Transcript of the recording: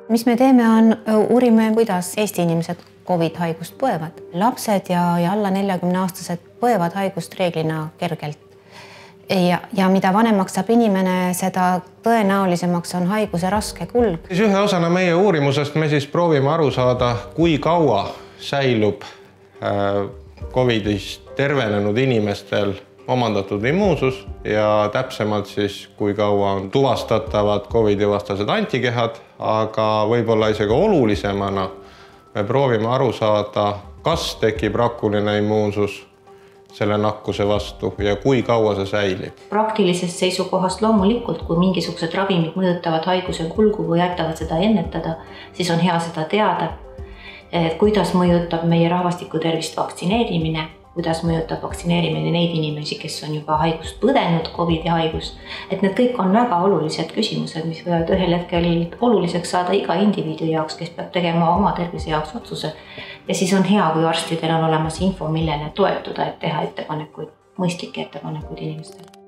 Mis me teeme on, uurime, kuidas Eesti inimesed COVID-haigust põevad. Lapsed ja alla 40-aastased põevad haigust reeglina kergelt. Ja mida vanemaks saab inimene, seda tõenäolisemaks on haiguse raske kulg. Ühe osana meie uurimusest me siis proovime aru saada, kui kaua säilub COVID-ist tervenenud inimestel omandatud immuunsus ja täpsemalt siis, kui kaua on tuvastatavad COVID-i-vastased antikehad, aga võib-olla isegi olulisemana me proovime aru saada, kas tekib rakuline immuunsus selle nakkuse vastu ja kui kaua see säilib. Praktilisest seisukohast loomulikult, kui mingisugused ravimid mõjutavad haiguse kulgu või jätavad seda ennetada, siis on hea seda teada, kuidas mõjutab meie rahvastiku tervist vaktsineerimine, kuidas mõjutab vaktsineerimine neid inimesi, kes on juba haigust põdenud, COVID-i haigust. Et need kõik on väga olulised küsimused, mis võivad ühel hetkel oluliseks saada iga indiviidi jaoks, kes peab tegema oma tervise jaoks otsuse. Ja siis on hea, kui arstidel on olemas info, millele toetuda, et teha mõistlikke ettepanekuid inimestele.